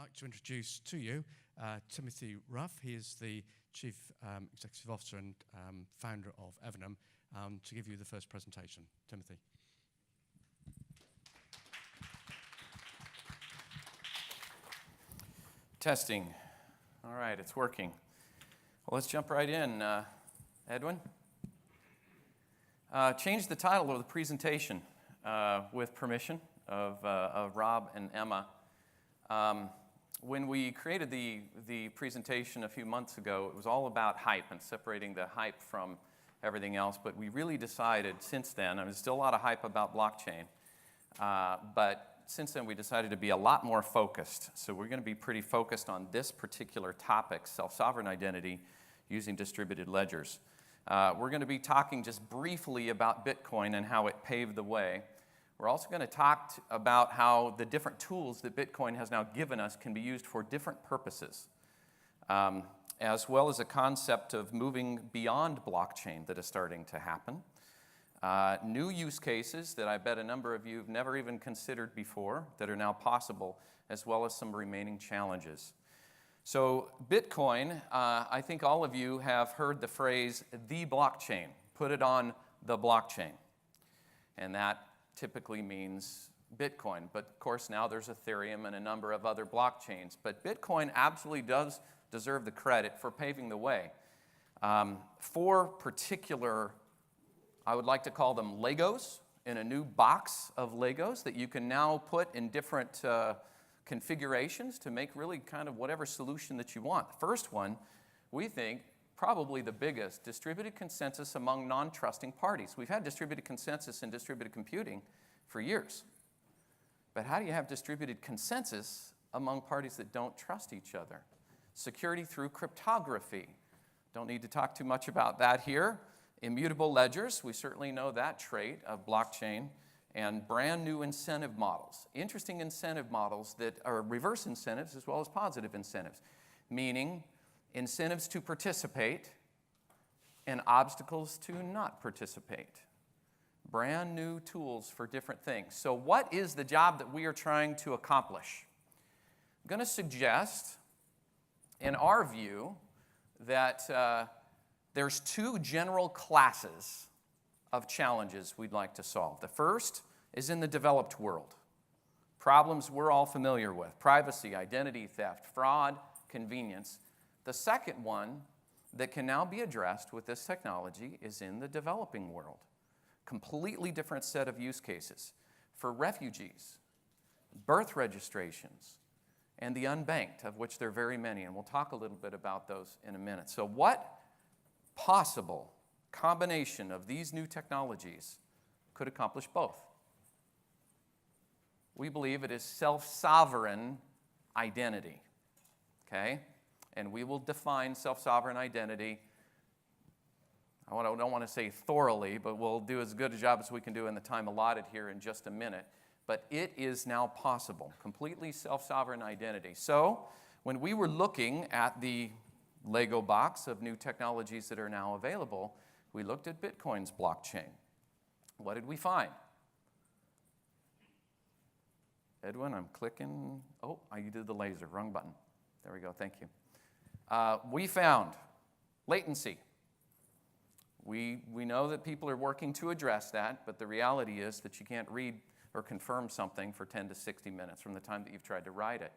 like to introduce to you Timothy Ruff. He is the Chief Executive Officer and founder of Evenum, to give you the first presentation. Timothy. Testing. All right, it's working. Well, let's jump right in. Edwin? Change the title of the presentation with permission of Rob and Emma. When we created the presentation a few months ago, it was all about hype and separating the hype from everything else. But we really decided since then, there's still a lot of hype about blockchain, but since then we decided to be a lot more focused. So we're going to be pretty focused on this particular topic, self-sovereign identity using distributed ledgers. We're going to be talking just briefly about Bitcoin and how it paved the way. We're also going to talk about how the different tools that Bitcoin has now given us can be used for different purposes, as well as a concept of moving beyond blockchain that is starting to happen. New use cases that I bet a number of you have never even considered before that are now possible, as well as some remaining challenges. So Bitcoin, I think all of you have heard the phrase, the blockchain, put it on the blockchain. And that typically means Bitcoin. But of course now there's Ethereum and a number of other blockchains. But Bitcoin absolutely does deserve the credit for paving the way. Four particular, I would like to call them Legos, in a new box of Legos that you can now put in different configurations to make really kind of whatever solution that you want. The first one, we think, probably the biggest, distributed consensus among non-trusting parties. We've had distributed consensus in distributed computing for years. But how do you have distributed consensus among parties that don't trust each other? Security through cryptography. Don't need to talk too much about that here. Immutable ledgers, we certainly know that trait of blockchain. And brand new incentive models. Interesting incentive models that are reverse incentives as well as positive incentives, meaning incentives to participate and obstacles to not participate. Brand new tools for different things. So what is the job that we are trying to accomplish? I'm going to suggest, in our view, that there's two general classes of challenges we'd like to solve. The first is in the developed world. Problems we're all familiar with: privacy, identity theft, fraud, convenience. The second one that can now be addressed with this technology is in the developing world. Completely different set of use cases for refugees, birth registrations, and the unbanked, of which there are very many, and we'll talk a little bit about those in a minute. So what possible combination of these new technologies could accomplish both? We believe it is self-sovereign identity, okay? And we will define self-sovereign identity, I don't want to say thoroughly, but we'll do as good a job as we can do in the time allotted here in just a minute. But it is now possible, completely self-sovereign identity. So when we were looking at the Lego box of new technologies that are now available, we looked at Bitcoin's blockchain. What did we find? Edwin, I'm clicking. Oh, I did the laser, wrong button. There we go, thank you. We found latency. We know that people are working to address that, but the reality is that you can't read or confirm something for 10 to 60 minutes from the time that you've tried to write it.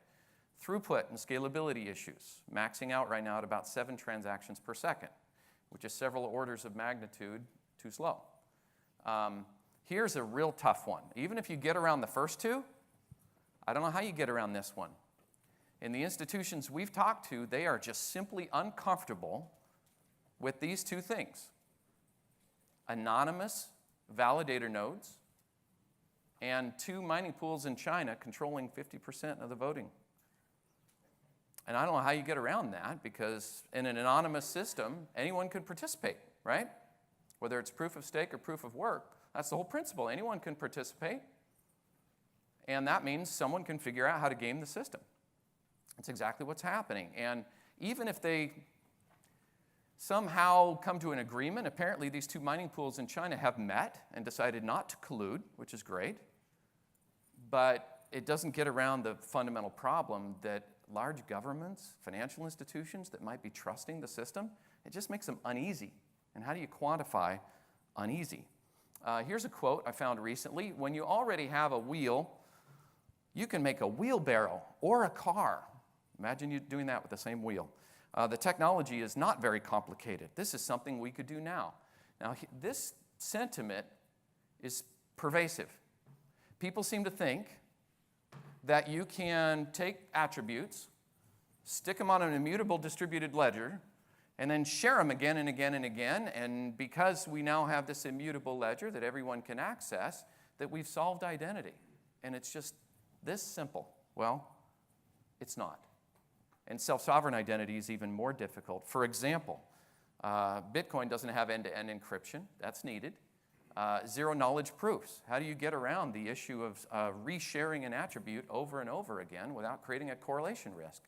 Throughput and scalability issues, maxing out right now at about 7 transactions per second, which is several orders of magnitude too slow. Here's a real tough one. Even if you get around the first two, I don't know how you get around this one. In the institutions we've talked to, they are just simply uncomfortable with these two things: anonymous validator nodes and 2 mining pools in China controlling 50% of the voting. And I don't know how you get around that, because in an anonymous system, anyone could participate, right? Whether it's proof of stake or proof of work, that's the whole principle. Anyone can participate, and that means someone can figure out how to game the system. That's exactly what's happening. And even if they somehow come to an agreement, apparently these 2 mining pools in China have met and decided not to collude, which is great. But it doesn't get around the fundamental problem that large governments, financial institutions that might be trusting the system, it just makes them uneasy. And how do you quantify uneasy? Here's a quote I found recently. When you already have a wheel, you can make a wheelbarrow or a car. Imagine you doing that with the same wheel. The technology is not very complicated. This is something we could do now. Now, this sentiment is pervasive. People seem to think that you can take attributes, stick them on an immutable distributed ledger, and then share them again and again and again, and because we now have this immutable ledger that everyone can access, that we've solved identity. And it's just this simple. Well, it's not. And self-sovereign identity is even more difficult. For example, Bitcoin doesn't have end-to-end encryption. That's needed. Zero-knowledge proofs. How do you get around the issue of resharing an attribute over and over again without creating a correlation risk?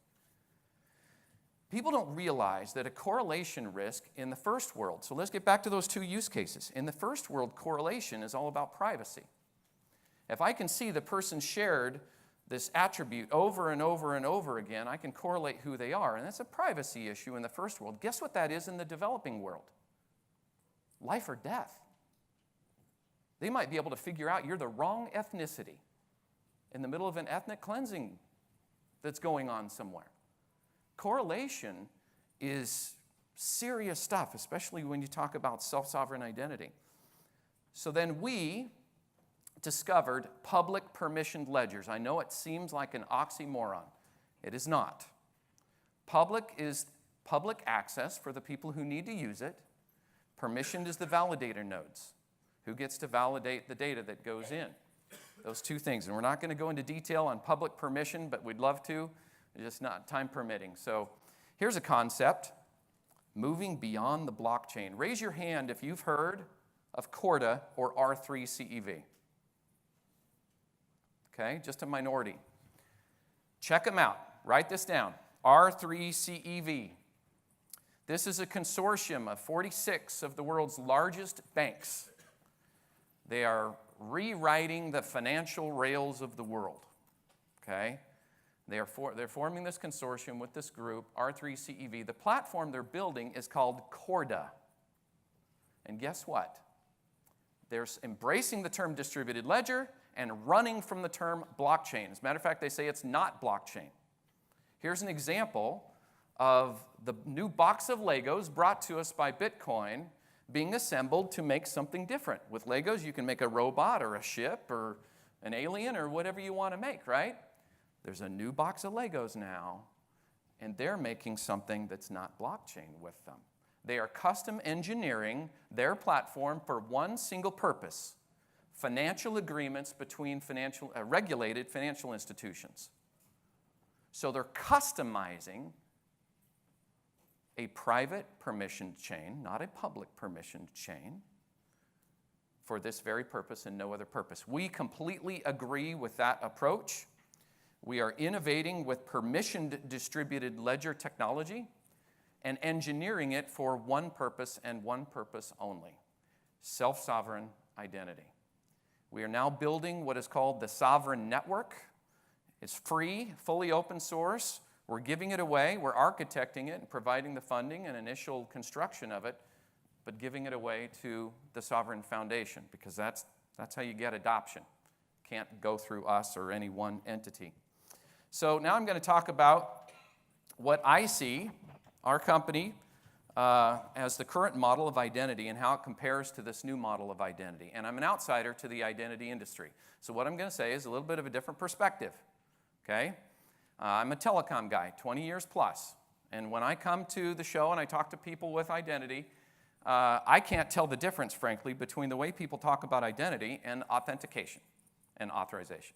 People don't realize that a correlation risk in the first world, so let's get back to those two use cases. In the first world, correlation is all about privacy. If I can see the person shared this attribute over and over and over again, I can correlate who they are, and that's a privacy issue in the first world. Guess what that is in the developing world? Life or death. They might be able to figure out you're the wrong ethnicity in the middle of an ethnic cleansing that's going on somewhere. Correlation is serious stuff, especially when you talk about self-sovereign identity. So then we discovered public permissioned ledgers. I know it seems like an oxymoron. It is not. Public is public access for the people who need to use it. Permissioned is the validator nodes. Who gets to validate the data that goes in? Those two things. And we're not going to go into detail on public permission, but we'd love to. Just not time permitting. So here's a concept, moving beyond the blockchain. Raise your hand if you've heard of Corda or R3CEV. Okay, just a minority. Check them out. Write this down. R3CEV. This is a consortium of 46 of the world's largest banks. They are rewriting the financial rails of the world. Okay? They're forming this consortium with this group, R3CEV. The platform they're building is called Corda. And guess what? They're embracing the term distributed ledger and running from the term blockchain. As a matter of fact, they say it's not blockchain. Here's an example of the new box of Legos brought to us by Bitcoin being assembled to make something different. With Legos, you can make a robot or a ship or an alien or whatever you want to make, right? There's a new box of Legos now, and they're making something that's not blockchain with them. They are custom engineering their platform for one single purpose: financial agreements between regulated financial institutions. So they're customizing a private permissioned chain, not a public permissioned chain, for this very purpose and no other purpose. We completely agree with that approach. We are innovating with permissioned distributed ledger technology and engineering it for one purpose and one purpose only: self-sovereign identity. We are now building what is called the Sovereign Network. It's free, fully open source. We're giving it away. We're architecting it and providing the funding and initial construction of it, but giving it away to the Sovereign Foundation, because that's how you get adoption. Can't go through us or any one entity. So now I'm going to talk about what I see, our company, as the current model of identity and how it compares to this new model of identity. And I'm an outsider to the identity industry. So what I'm going to say is a little bit of a different perspective. Okay? I'm a telecom guy, 20 years plus. And when I come to the show and I talk to people with identity, I can't tell the difference, frankly, between the way people talk about identity and authentication and authorization.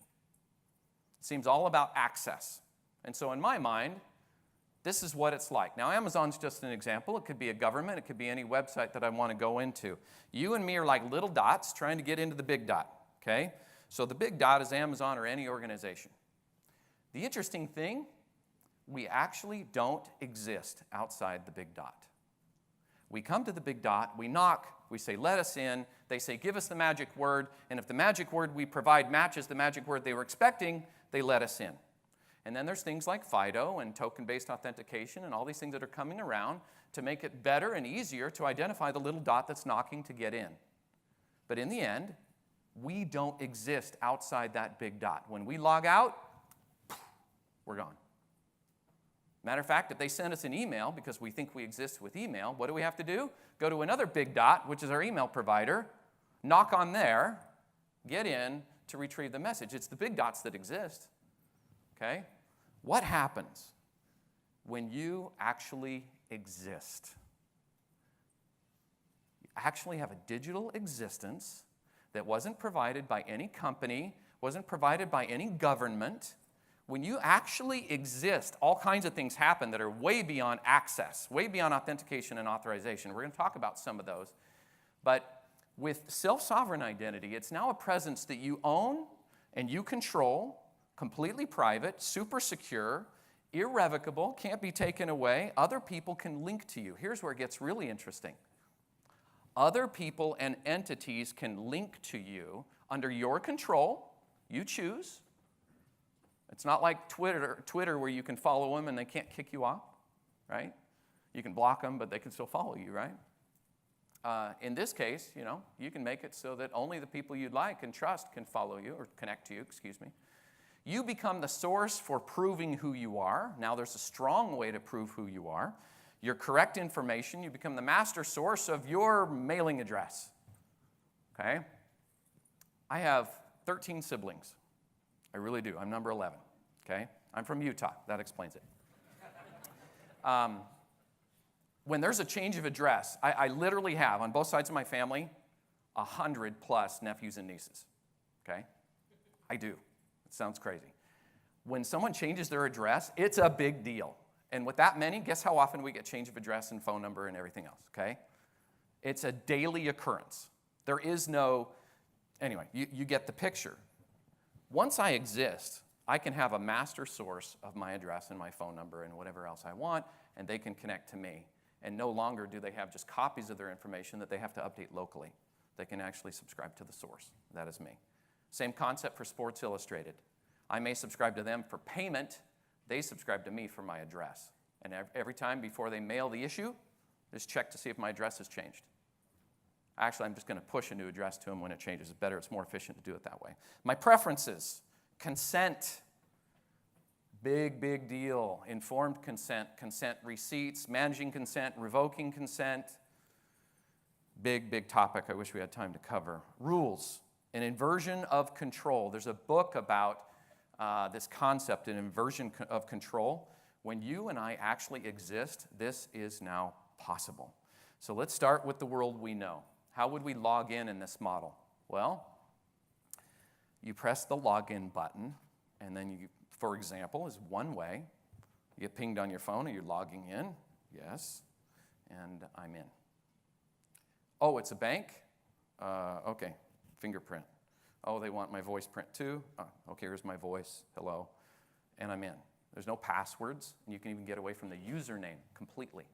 It seems all about access. And so in my mind, this is what it's like. Now, Amazon's just an example. It could be a government. It could be any website that I want to go into. You and me are like little dots trying to get into the big dot, okay? So the big dot is Amazon or any organization. The interesting thing, we actually don't exist outside the big dot. We come to the big dot, we knock, we say, let us in. They say, give us the magic word. And if the magic word we provide matches the magic word they were expecting, they let us in. And then there's things like FIDO and token-based authentication and all these things that are coming around to make it better and easier to identify the little dot that's knocking to get in. But in the end, we don't exist outside that big dot. When we log out, we're gone. Matter of fact, if they send us an email because we think we exist with email, what do we have to do? Go to another big dot, which is our email provider, knock on there, get in to retrieve the message. It's the big dots that exist. Okay? What happens when you actually exist? You actually have a digital existence that wasn't provided by any company, wasn't provided by any government. When you actually exist, all kinds of things happen that are way beyond access, way beyond authentication and authorization. We're going to talk about some of those. But with self-sovereign identity, it's now a presence that you own and you control, completely private, super secure, irrevocable, can't be taken away. Other people can link to you. Here's where it gets really interesting. Other people and entities can link to you under your control. You choose. It's not like Twitter where you can follow them and they can't kick you off, right? You can block them, but they can still follow you, right? In this case, you can make it so that only the people you'd like and trust can follow you or connect to you, excuse me. You become the source for proving who you are. Now there's a strong way to prove who you are. Your correct information, you become the master source of your mailing address, okay? I have 13 siblings. I really do. I'm number 11, okay? I'm from Utah. That explains it. When there's a change of address, I literally have, on both sides of my family, 100+ nephews and nieces, okay? I do. It sounds crazy. When someone changes their address, it's a big deal. And with that many, guess how often we get change of address and phone number and everything else, okay? It's a daily occurrence. There is no, anyway, you get the picture. Once I exist, I can have a master source of my address and my phone number and whatever else I want, and they can connect to me. And no longer do they have just copies of their information that they have to update locally. They can actually subscribe to the source. That is me. Same concept for Sports Illustrated. I may subscribe to them for payment. They subscribe to me for my address. And every time before they mail the issue, just check to see if my address has changed. Actually, I'm just going to push a new address to them when it changes. It's better, it's more efficient to do it that way. My preferences, consent, big deal. Informed consent, consent receipts, managing consent, revoking consent. Big topic I wish we had time to cover. Rules, an inversion of control. There's a book about this concept, an inversion of control. When you and I actually exist, this is now possible. So let's start with the world we know. How would we log in this model? Well, you press the login button, and then you, for example, is one way. You get pinged on your phone, and you're logging in. Yes, and I'm in. Oh, it's a bank? Okay, fingerprint. Oh, they want my voice print too? Oh, okay, here's my voice. Hello. And I'm in. There's no passwords, and you can even get away from the username completely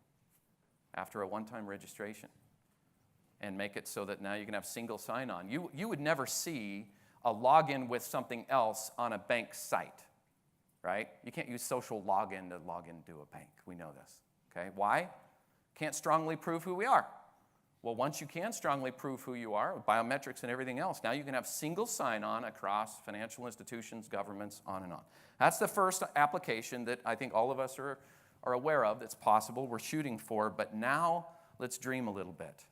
after a one-time registration and make it so that now you can have single sign-on. You would never see a login with something else on a bank site, right? You can't use social login to log into a bank. We know this, okay? Why? Can't strongly prove who we are. Well, once you can strongly prove who you are, with biometrics and everything else, now you can have single sign-on across financial institutions, governments, on and on. That's the first application that I think all of us are aware of that's possible, we're shooting for, but now let's dream a little bit.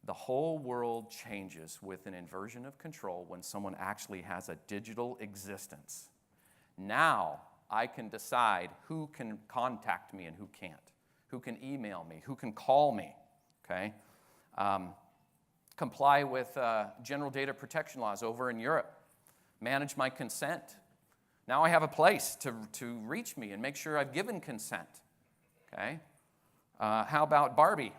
The whole world changes with an inversion of control when someone actually has a digital existence. Now I can decide who can contact me and who can't, who can email me, who can call me. Okay, comply with general data protection laws over in Europe. Manage my consent. Now I have a place to reach me and make sure I've given consent. Okay, how about Barbie?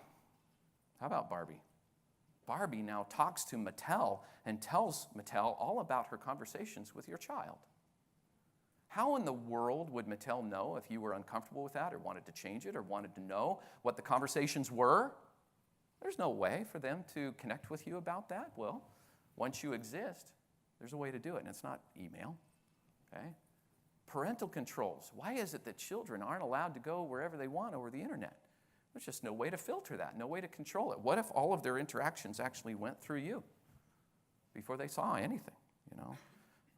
Barbie now talks to Mattel and tells Mattel all about her conversations with your child. How in the world would Mattel know if you were uncomfortable with that or wanted to change it or wanted to know what the conversations were? There's no way for them to connect with you about that. Well, once you exist, there's a way to do it, and it's not email. Okay? Parental controls. Why is it that children aren't allowed to go wherever they want over the internet? There's just no way to filter that, no way to control it. What if all of their interactions actually went through you before they saw anything, you know?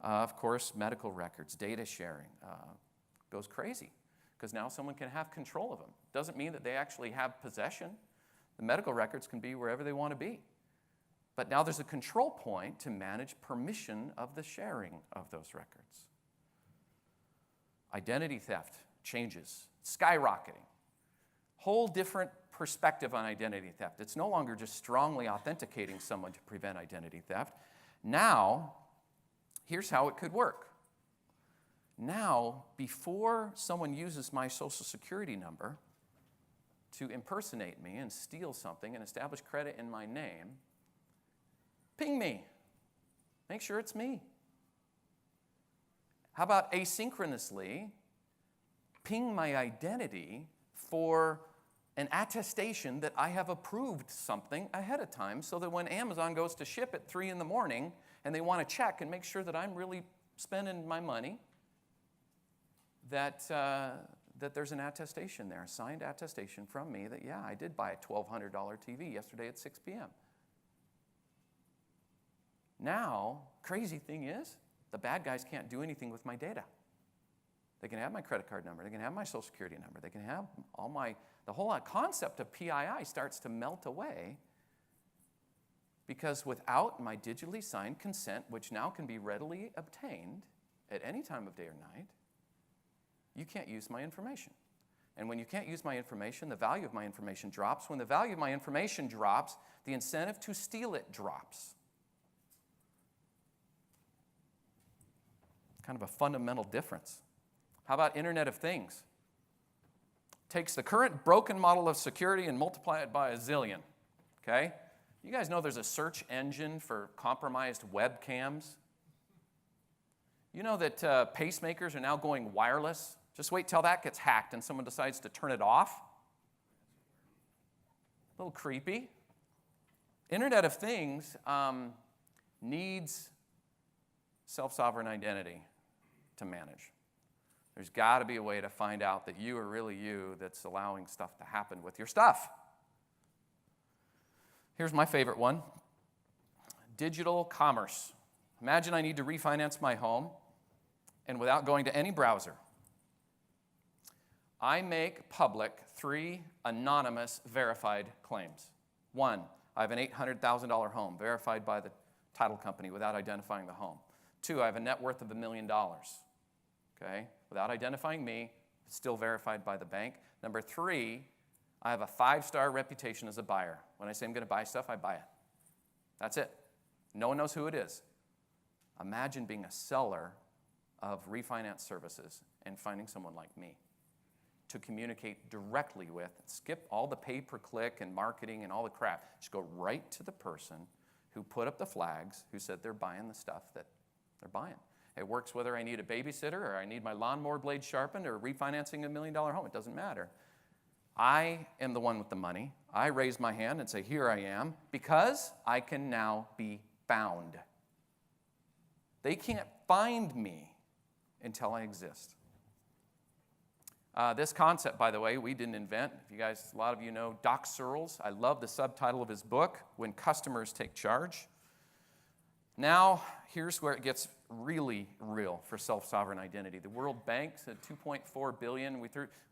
Of course, medical records, data sharing goes crazy because now someone can have control of them. Doesn't mean that they actually have possession. The medical records can be wherever they want to be. But now there's a control point to manage permission of the sharing of those records. Identity theft changes, skyrocketing. Whole different perspective on identity theft. It's no longer just strongly authenticating someone to prevent identity theft. Now, here's how it could work. Now, before someone uses my social security number to impersonate me and steal something and establish credit in my name, ping me. Make sure it's me. How about asynchronously ping my identity for an attestation that I have approved something ahead of time so that when Amazon goes to ship at 3 in the morning and they want to check and make sure that I'm really spending my money, that there's an attestation there, a signed attestation from me that, yeah, I did buy a $1,200 TV yesterday at 6 p.m. Now, crazy thing is, the bad guys can't do anything with my data. They can have my credit card number. They can have my social security number. They can have the whole concept of PII starts to melt away because without my digitally signed consent, which now can be readily obtained at any time of day or night, you can't use my information. And when you can't use my information, the value of my information drops. When the value of my information drops, the incentive to steal it drops. Kind of a fundamental difference. How about Internet of Things? Takes the current broken model of security and multiply it by a zillion, okay? You guys know there's a search engine for compromised webcams? You know that pacemakers are now going wireless? Just wait till that gets hacked and someone decides to turn it off. A little creepy. Internet of Things needs self-sovereign identity to manage. There's got to be a way to find out that you are really you that's allowing stuff to happen with your stuff. Here's my favorite one. Digital commerce. Imagine I need to refinance my home, and without going to any browser, I make public 3 anonymous verified claims. 1, I have an $800,000 home verified by the title company without identifying the home. 2, I have a net worth of $1 million. Okay? Without identifying me, still verified by the bank. Number 3, I have a 5-star reputation as a buyer. When I say I'm going to buy stuff, I buy it. That's it. No one knows who it is. Imagine being a seller of refinance services and finding someone like me to communicate directly with. Skip all the pay-per-click and marketing and all the crap. Just go right to the person who put up the flags, who said they're buying the stuff that they're buying. It works whether I need a babysitter or I need my lawnmower blade sharpened or refinancing a $1 million home. It doesn't matter. I am the one with the money. I raise my hand and say, here I am, because I can now be found. They can't find me until I exist. This concept, by the way, we didn't invent. If you guys, a lot of you know Doc Searles. I love the subtitle of his book, When Customers Take Charge. Now, here's where it gets really real for self-sovereign identity. The World Bank said 2.4 billion.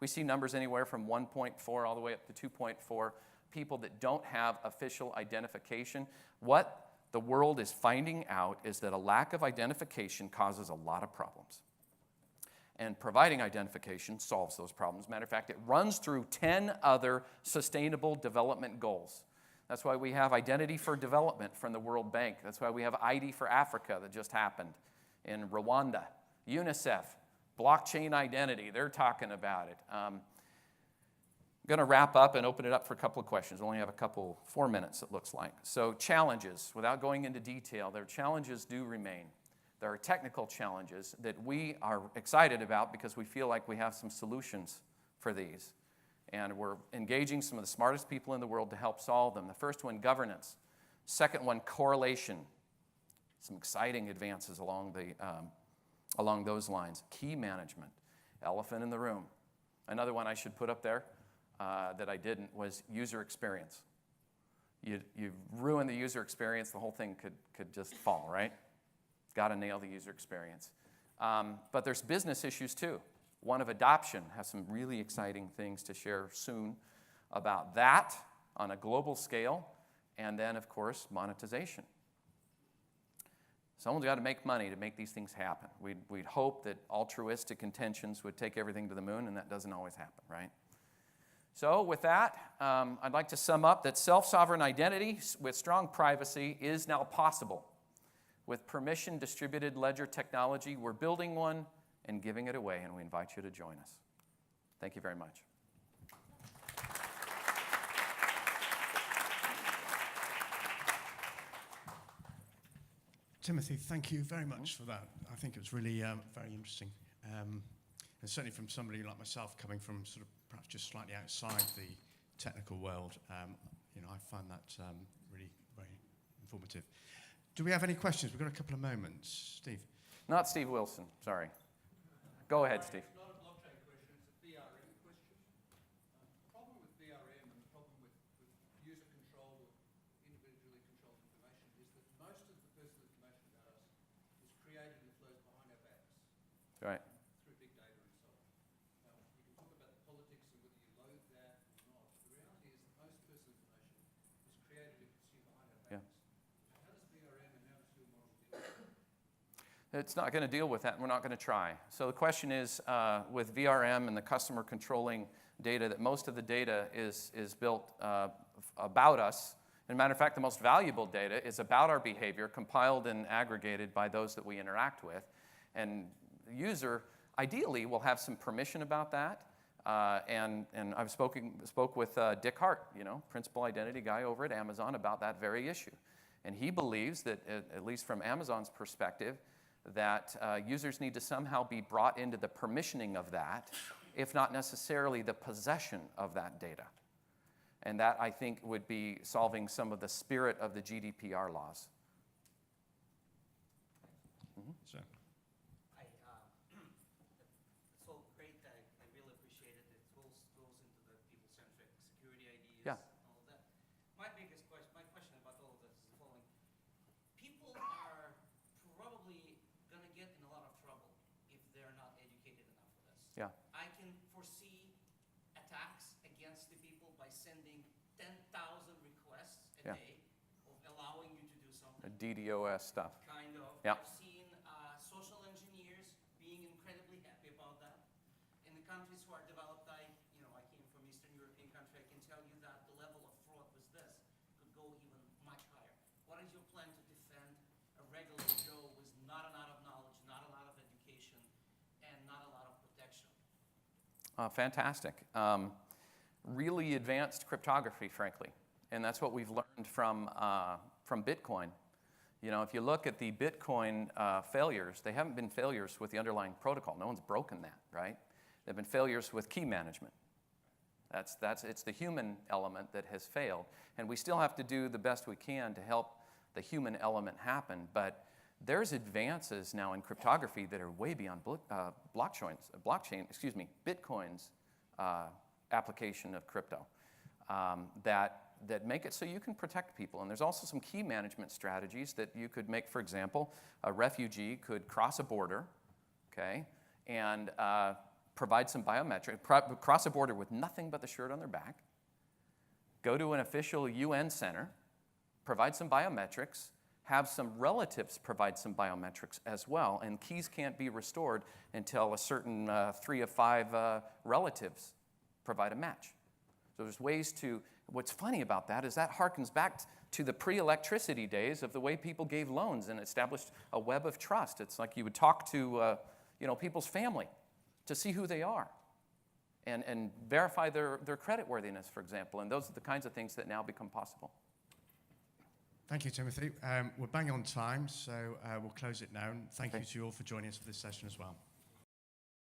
We see numbers anywhere from 1.4 all the way up to 2.4 people that don't have official identification. What the world is finding out is that a lack of identification causes a lot of problems. And providing identification solves those problems. Matter of fact, it runs through 10 other sustainable development goals. That's why we have Identity for Development from the World Bank. That's why we have ID for Africa that just happened in Rwanda. UNICEF, blockchain identity, they're talking about it. I'm going to wrap up and open it up for a couple of questions. We only have 4 minutes, it looks like. So challenges, without going into detail, their challenges do remain. There are technical challenges that we are excited about because we feel like we have some solutions for these. And we're engaging some of the smartest people in the world to help solve them. The first one, governance. Second one, correlation. Some exciting advances along those lines. Key management, elephant in the room. Another one I should put up there that I didn't was user experience. You ruin the user experience, the whole thing could just fall, right? Got to nail the user experience. But there's business issues too. One of adoption has some really exciting things to share soon about that on a global scale. And then, of course, monetization. Someone's got to make money to make these things happen. We'd hope that altruistic intentions would take everything to the moon, and that doesn't always happen, right? So with that, I'd like to sum up that self-sovereign identity with strong privacy is now possible. With permission distributed ledger technology, we're building one and giving it away, and we invite you to join us. Thank you very much. Timothy, thank you very much for that. I think it was really very interesting. And certainly from somebody like myself coming from sort of perhaps just slightly outside the technical world, I find that really very informative. Do we have any questions? We've got a couple of moments. Steve? Not Steve Wilson, sorry. Go ahead, Steve. It's not a blockchain question, it's a VRM question. The problem with VRM and the problem with user-controlled or individually controlled information is that most of the personal information about us is created and flows behind our backs. Right. Through big data and so on. Now, you can talk about the politics and whether you loathe that or not. The reality is that most personal information is created and consumed behind our backs. Yeah. How does VRM and how does your model deal with that? It's not going to deal with that, and we're not going to try. So the question is, with VRM and the customer controlling data, that most of the data is built about us. As a matter of fact, the most valuable data is about our behavior, compiled and aggregated by those that we interact with. And the user, ideally, will have some permission about that. And I've spoke with Dick Hart, principal identity guy over at Amazon, about that very issue. And he believes that, at least from Amazon's perspective, that users need to somehow be brought into the permissioning of that, if not necessarily the possession of that data. And that, I think, would be solving some of the spirit of the GDPR laws. Mm-hmm. So. It's all great. I really appreciate it. It goes into the people-centric security ideas. Yeah. And all of that. My question about all of this is the following. People are probably going to get in a lot of trouble if they're not educated enough for this. Yeah. I can foresee attacks against the people by sending 10,000 requests a day of allowing you to do something. DDoS stuff. Kind of. Yeah. I've seen social engineers being incredibly happy about that. In the countries who are developed, I came from Eastern European country, I can tell you that the level of fraud with this could go even much higher. What is your plan to defend a regular Joe with not a lot of knowledge, not a lot of education, and not a lot of protection? Fantastic. Really advanced cryptography, frankly. And that's what we've learned from Bitcoin. If you look at the Bitcoin failures, they haven't been failures with the underlying protocol. No one's broken that, right? They've been failures with key management. It's the human element that has failed. And we still have to do the best we can to help the human element happen. But there's advances now in cryptography that are way beyond Bitcoin's application of crypto that make it so you can protect people. And there's also some key management strategies that you could make. For example, a refugee could cross a border, okay, and provide some biometric, cross a border with nothing but the shirt on their back, go to an official UN center, provide some biometrics, have some relatives provide some biometrics as well, and keys can't be restored until a certain 3 of 5 relatives provide a match. So there's ways to, what's funny about that is that harkens back to the pre-electricity days of the way people gave loans and established a web of trust. It's like you would talk to people's family to see who they are and verify their creditworthiness, for example. And those are the kinds of things that now become possible. Thank you, Timothy. We're bang on time, so we'll close it now. And thank you Okay. to you all for joining us for this session as well.